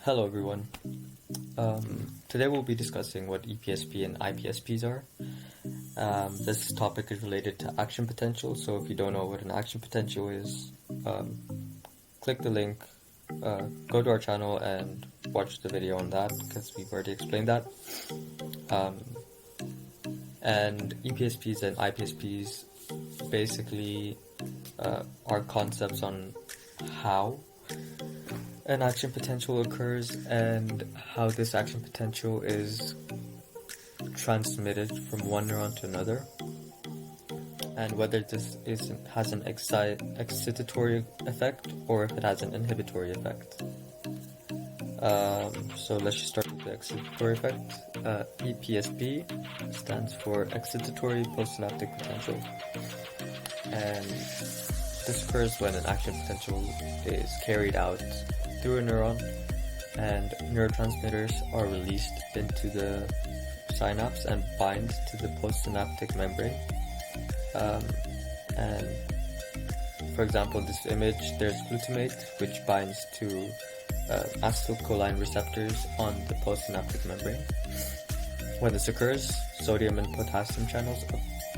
Hello everyone. Today we'll be discussing what EPSP and IPSPs are. This topic is related to action potential, so if you don't know what an action potential is, click the link, go to our channel and watch the video on that because we've already explained that. And EPSPs and IPSPs basically are concepts on how an action potential occurs and how this action potential is transmitted from one neuron to another, and whether this has an excitatory effect or if it has an inhibitory effect. So let's just start with the excitatory effect. EPSP stands for excitatory postsynaptic potential, and this occurs when an action potential is carried out through a neuron and neurotransmitters are released into the synapse and bind to the postsynaptic membrane. And for example, this image, there's glutamate, which binds to acetylcholine receptors on the postsynaptic membrane. When this occurs, sodium and potassium channels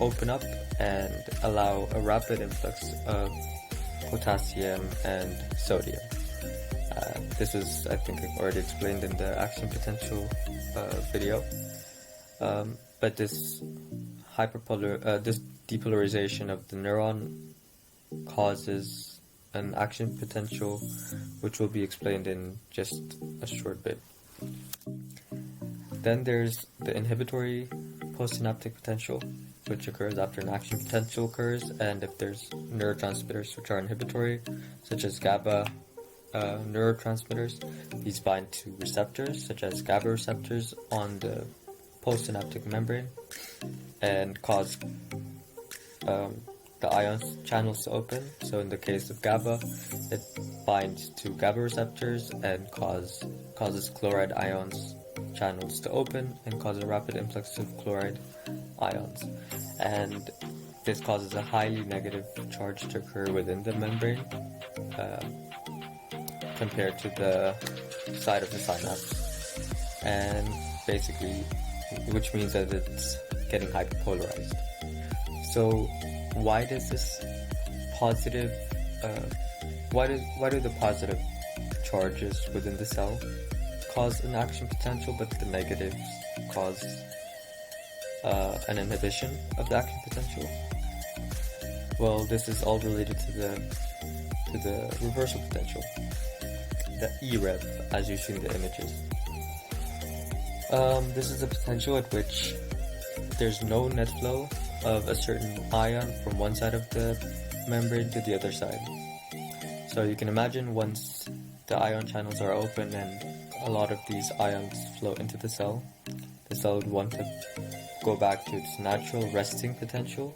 open up and allow a rapid influx of potassium and sodium. This is, I think, already explained in the action potential video. But this this depolarization of the neuron causes an action potential, which will be explained in just a short bit. Then there's the inhibitory postsynaptic potential, which occurs after an action potential occurs, and if there's neurotransmitters which are inhibitory, such as GABA neurotransmitters, these bind to receptors such as GABA receptors on the postsynaptic membrane and cause the ion channels to open. So in the case of GABA, it binds to GABA receptors and causes chloride ions channels to open and cause a rapid influx of chloride ions. And this causes a highly negative charge to occur within the membrane compared to the side of the synapse, and basically, which means that it's getting hyperpolarized. So why does this positive, why do the positive charges within the cell cause an action potential, but the negatives cause an inhibition of the action potential? Well, this is all related to the reversal potential, the EREV, as you see in the images. This is a potential at which there's no net flow of a certain ion from one side of the membrane to the other side. So you can imagine once the ion channels are open and a lot of these ions flow into the cell would want to go back to its natural resting potential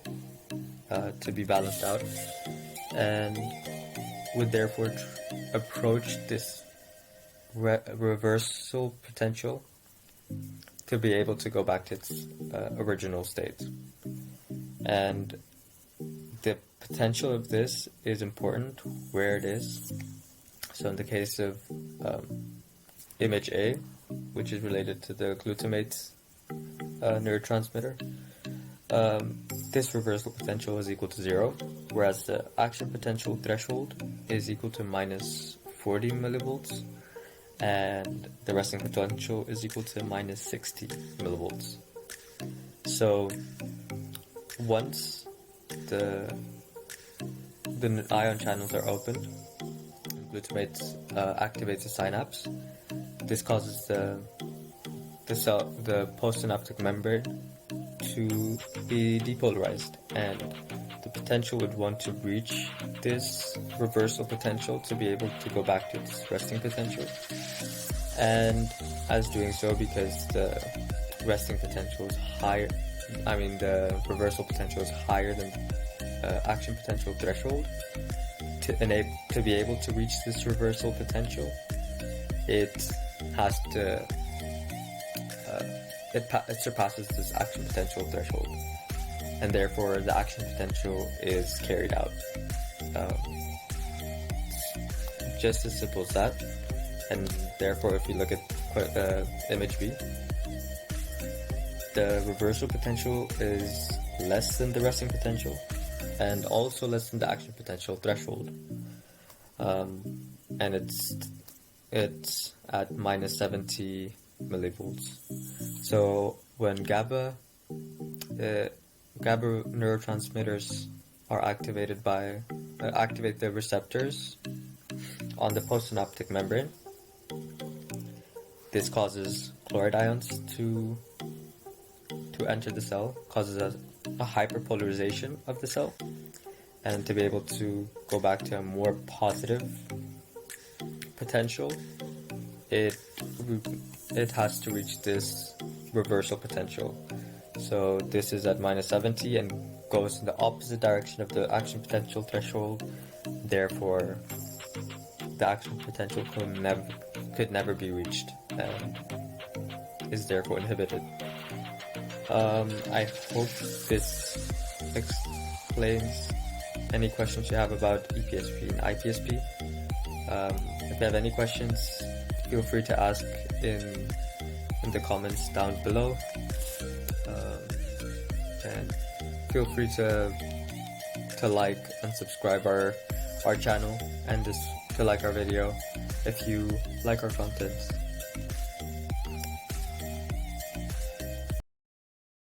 to be balanced out, and would therefore approach this reversal potential to be able to go back to its original state. And the potential of this is important where it is. So in the case of image A, which is related to the glutamate neurotransmitter, this reversal potential is equal to 0, whereas the action potential threshold is equal to minus 40 millivolts, and the resting potential is equal to minus 60 millivolts. So once the ion channels are opened, glutamate activates the synapse. This causes the postsynaptic membrane to be depolarized, and the potential would want to reach this reversal potential to be able to go back to its resting potential. And as doing so, because the resting potential is higher, the reversal potential is higher than action potential threshold, to be able to reach this reversal potential, it has to it surpasses this action potential threshold, and therefore the action potential is carried out. Just as simple as that. and therefore if you look at image B, the reversal potential is less than the resting potential and also less than the action potential threshold. And it's at minus 70 millivolts. So when GABA neurotransmitters are activated activate the receptors on the postsynaptic membrane, this causes chloride ions to enter the cell, causes a hyperpolarization of the cell, and to be able to go back to a more positive potential, it has to reach this reversal potential. So this is at minus 70 and goes in the opposite direction of the action potential threshold. Therefore, the action potential could never be reached and is therefore inhibited. I hope this explains any questions you have about EPSP and IPSP. If you have any questions, feel free to ask in the comments down below. And feel free to like and subscribe our channel, and to like our video if you like our content.